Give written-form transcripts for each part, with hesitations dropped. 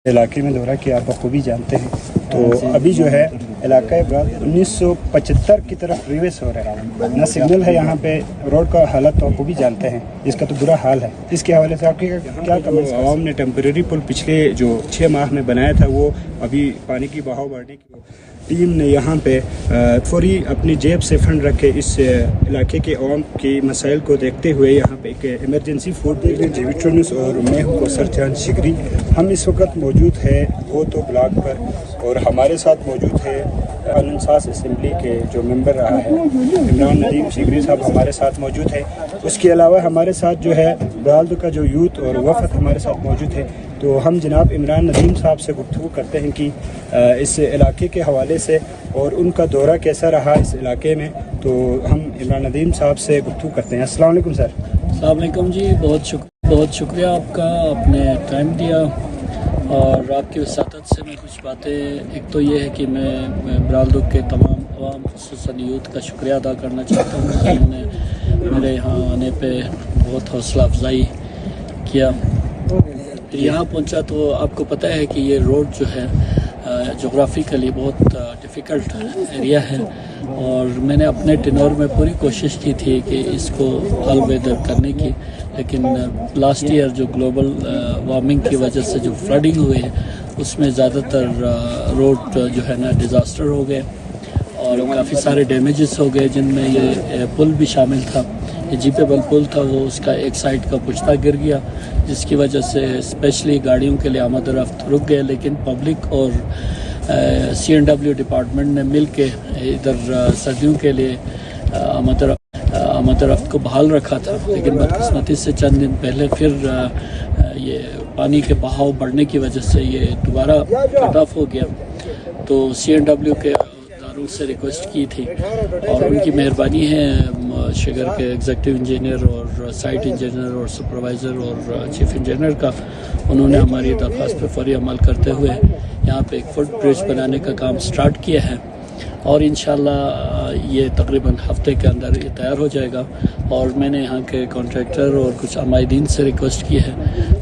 علاقے میں دورہ کیا آپ بخوبی جانتے ہیں، تو ابھی جو ہے علاقہ 1975 کی طرف ریویس ہو رہا ہے، نہ سگنل ہے یہاں پہ، روڈ کا حالت تو آپ بھی جانتے ہیں، اس کا تو برا حال ہے۔ اس کے حوالے سے آپ کی کیا کمنٹس؟ عوام نے ٹیمپریری پل پچھلے جو 6 ماہ میں بنایا تھا، وہ ابھی پانی کی بہاؤ بڑھنے کی ٹیم نے یہاں پہ فوری اپنی جیب سے فنڈ رکھے اس علاقے کے عوام کی مسائل کو دیکھتے ہوئے یہاں پہ ایک ایمرجنسی فوڈ ڈیلیوری اور میں ہوں کوثر چاند شگری۔ ہم اس وقت موجود ہے وہ تو بلاک پر، اور ہمارے ساتھ موجود ہے قانون ساز اسمبلی کے جو ممبر رہا ہے عمران ندیم شگری صاحب ہمارے ساتھ موجود ہے۔ اس کے علاوہ ہمارے ساتھ جو ہے برالدو کا جو یوتھ اور وفد ہمارے ساتھ موجود ہے، تو ہم جناب عمران ندیم صاحب سے گفتگو کرتے ہیں کہ اس علاقے کے حوالے سے اور ان کا دورہ کیسا رہا اس علاقے میں، تو ہم عمران ندیم صاحب سے گفتگو کرتے ہیں۔ السلام علیکم سر۔ السلام علیکم جی، بہت شکریہ آپ کا، آپ نے ٹائم دیا اور آپ کی وساطت سے میں کچھ باتیں، ایک تو یہ ہے کہ میں برالدو کے تمام عوام خصوصاً یوتھ کا شکریہ ادا کرنا چاہتا ہوں کہ انہوں نے میرے یہاں آنے پہ بہت حوصلہ افزائی کیا۔ پھر یہاں پہنچا تو آپ کو پتہ ہے کہ یہ روڈ جو ہے جغرافیکلی بہت ڈیفیکلٹ ایریا ہے، اور میں نے اپنے ٹینور میں پوری کوشش کی تھی کہ اس کو آل ویدر کرنے کی، لیکن لاسٹ ایئر جو گلوبل وارمنگ کی وجہ سے جو فلڈنگ ہوئی ہے، اس میں زیادہ تر روڈ جو ہے نا ڈیزاسٹر ہو گئے اور کافی سارے ڈیمیجز ہو گئے، جن میں یہ پل بھی شامل تھا۔ یہ جیپیبل پل تھا، وہ اس کا ایک سائڈ کا پشتہ گر گیا، جس کی وجہ سے اسپیشلی گاڑیوں کے لیے آمد و رفت رک گئے، لیکن پبلک اور CNW ڈپارٹمنٹ نے مل کے ادھر سردیوں کے لیے آمد و رفت کو بحال رکھا تھا، لیکن بدقسمتی سے چند دن پہلے پھر یہ پانی کے بہاؤ بڑھنے کی وجہ سے یہ دوبارہ کٹ آف ہو گیا۔ تو CNW کے اداروں سے ریکویسٹ کی تھی، اور ان کی مہربانی ہے شگر کے ایگزیکٹو انجینئر اور سائٹ انجینئر اور سپروائزر اور چیف انجینئر کا، انہوں نے ہماری درخواست پہ فوری عمل کرتے ہوئے یہاں پہ ایک فٹ برج بنانے کا کام سٹارٹ کیا ہے، اور انشاءاللہ یہ تقریباً ہفتے کے اندر یہ تیار ہو جائے گا۔ اور میں نے یہاں کے کانٹریکٹر اور کچھ عمائدین سے ریکویسٹ کی ہے،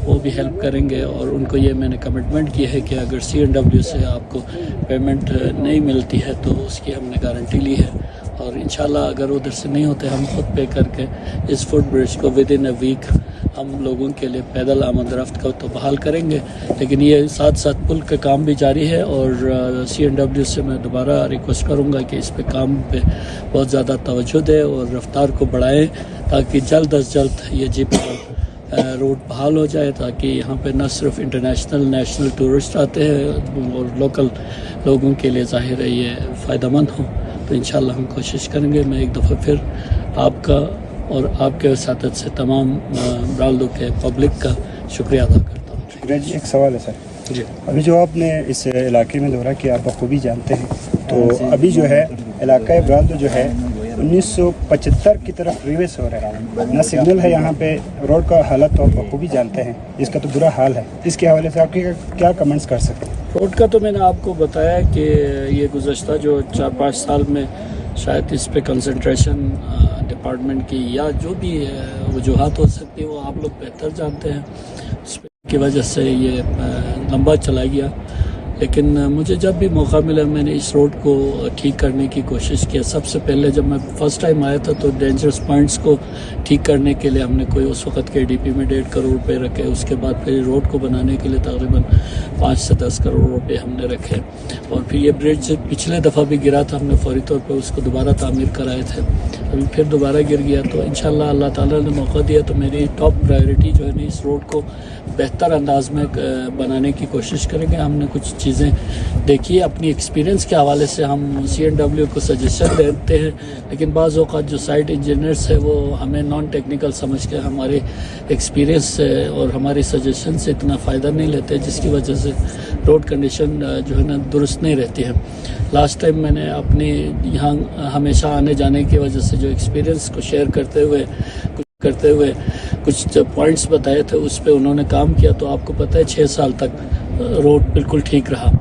وہ بھی ہیلپ کریں گے، اور ان کو یہ میں نے کمٹمنٹ کی ہے کہ اگر CNW سے آپ کو پیمنٹ نہیں ملتی ہے تو اس کی ہم نے گارنٹی لی ہے، اور انشاءاللہ اگر ادھر سے نہیں ہوتے ہم خود پے کر کے اس فٹ برج کو ودن اے ویک ہم لوگوں کے لیے پیدل آمد رفت کا تو بحال کریں گے۔ لیکن یہ ساتھ ساتھ پل کا کام بھی جاری ہے، اور CNW سے میں دوبارہ ریکویسٹ کروں گا کہ اس پہ کام پہ بہت زیادہ توجہ دے اور رفتار کو بڑھائیں، تاکہ جلد از جلد یہ روڈ بحال ہو جائے، تاکہ یہاں پہ نہ صرف انٹرنیشنل نیشنل ٹورسٹ آتے ہیں اور لوکل لوگوں کے لیے ظاہر ہے یہ فائدہ مند ہو۔ تو انشاءاللہ ہم کوشش کریں گے۔ میں ایک دفعہ پھر آپ کا اور آپ کے وساطت سے تمام برالدو کے پبلک کا شکریہ ادا کرتا ہوں۔ شکریہ جی۔ ایک سوال ہے سر جی، ابھی جو آپ نے اس علاقے میں دورہ کیا آپ بخوبی جانتے ہیں، تو ابھی جو ہے علاقہ برالدو جو ہے 1975 کی طرف ریویس ہو رہا ہے، نہ سگنل ہے یہاں پہ، روڈ کا حالت تو آپ بخوبی جانتے ہیں، اس کا تو برا حال ہے۔ اس کے حوالے سے آپ کی کیا کمنٹس کر سکتے ہیں؟ روڈ کا تو میں نے آپ کو بتایا کہ یہ گزشتہ جو 4-5 سال میں شاید اس پہ کنسنٹریشن ڈپارٹمنٹ کی یا جو بھی وجوہات ہو سکتی ہے وہ آپ لوگ بہتر جانتے ہیں، اس کی وجہ سے یہ لمبا چلا گیا۔ لیکن مجھے جب بھی موقع ملا میں نے اس روڈ کو ٹھیک کرنے کی کوشش کیا۔ سب سے پہلے جب میں فرسٹ ٹائم آیا تھا تو ڈینجرس پوائنٹس کو ٹھیک کرنے کے لیے ہم نے کوئی اس وقت کے KDP میں 1.5 کروڑ روپے رکھے، اس کے بعد پھر روڈ کو بنانے کے لیے تقریباً 5 سے 10 کروڑ روپے ہم نے رکھے، اور پھر یہ برج پچھلے دفعہ بھی گرا تھا، ہم نے فوری طور پہ اس کو دوبارہ تعمیر کرائے تھے، ابھی پھر دوبارہ گر گیا۔ تو انشاءاللہ اللہ تعالیٰ نے موقع دیا تو میری ٹاپ پرائیورٹی جو ہے نا اس روڈ کو بہتر انداز میں بنانے کی کوشش کریں گے۔ ہم نے کچھ چیزیں دیکھیے، اپنی ایکسپیرینس کے حوالے سے ہم CNW کو سجیشن دیتے ہیں، لیکن بعض اوقات جو سائٹ انجینئرس ہے وہ ہمیں نان ٹیکنیکل سمجھ کے ہمارے ایکسپیرینس سے اور ہماری سجیشن سے اتنا فائدہ نہیں لیتے، جس کی وجہ سے روڈ کنڈیشن جو ہے نا درست نہیں رہتی ہے۔ لاسٹ ٹائم میں نے اپنے یہاں ہمیشہ آنے جانے کی وجہ سے جو ایکسپیرینس کو شیئر کرتے ہوئے کچھ پوائنٹس بتائے تھے، اس پہ انہوں نے کام کیا، تو آپ کو پتہ ہے 6 سال تک روڈ بالکل ٹھیک رہا۔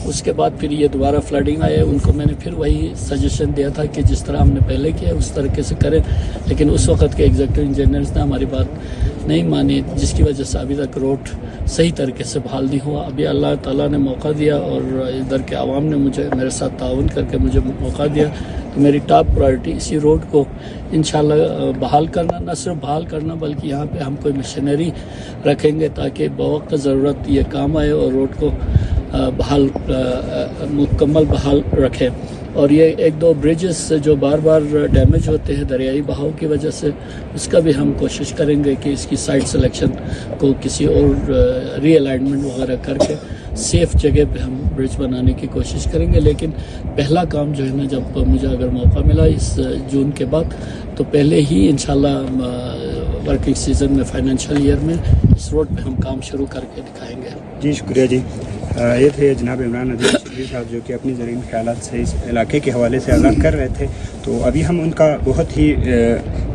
اس کے بعد پھر یہ دوبارہ فلڈنگ آئے، ان کو میں نے پھر وہی سجیشن دیا تھا کہ جس طرح ہم نے پہلے کیا اس طریقے سے کریں، لیکن اس وقت کے ایگزیکٹو انجینئرز نے ہماری بات نہیں مانی، جس کی وجہ سے ابھی تک روڈ صحیح طریقے سے بحال نہیں ہوا۔ ابھی اللہ تعالیٰ نے موقع دیا اور ادھر کے عوام نے میرے ساتھ تعاون کر کے مجھے موقع دیا، تو میری ٹاپ پرائرٹی اسی روڈ کو انشاءاللہ بحال کرنا، نہ صرف بحال کرنا بلکہ یہاں پہ ہم کوئی مشینری رکھیں گے تاکہ بوقت ضرورت یہ کام آئے اور روڈ کو بحال مکمل بحال رکھے۔ اور یہ ایک دو بریجز جو بار بار ڈیمیج ہوتے ہیں دریائی بہاؤ کی وجہ سے، اس کا بھی ہم کوشش کریں گے کہ اس کی سائٹ سلیکشن کو کسی اور ری الائنمنٹ وغیرہ کر کے سیف جگہ پہ ہم برج بنانے کی کوشش کریں گے۔ لیکن پہلا کام جو ہے نا، جب مجھے اگر موقع ملا اس جون کے بعد، تو پہلے ہی انشاءاللہ ورکنگ سیزن میں فائنینشیل ایئر میں اس روڈ پہ ہم کام شروع کر کے دکھائیں گے۔ جی شکریہ جی۔ یہ تھے جناب عمران ندیم شبلی صاحب جو کہ اپنی زرعی خیالات سے اس علاقے کے حوالے سے آگاہ کر رہے تھے۔ تو ابھی ہم ان کا بہت ہی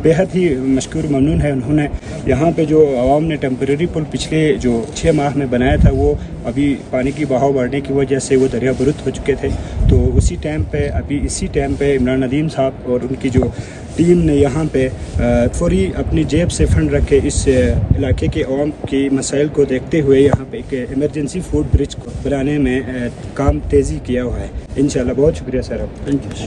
بےحد ہی مشکور ممنون ہے، انہوں نے یہاں پہ جو عوام نے ٹیمپریری پل پچھلے جو 6 ماہ میں بنایا تھا، وہ ابھی پانی کی بہاؤ بڑھنے کی وجہ سے وہ دریا برت ہو چکے تھے۔ تو اسی ٹائم پہ عمران ندیم صاحب اور ان کی جو ٹیم نے یہاں پہ فوری اپنی جیب سے فنڈ رکھے اس علاقے کے عوام کی مسائل کو دیکھتے ہوئے یہاں پہ ایک ایمرجنسی فوڈ برج کو بنانے میں کام تیزی کیا ہوا ہے۔ انشاءاللہ بہت شکریہ سر آپ۔ Thank you.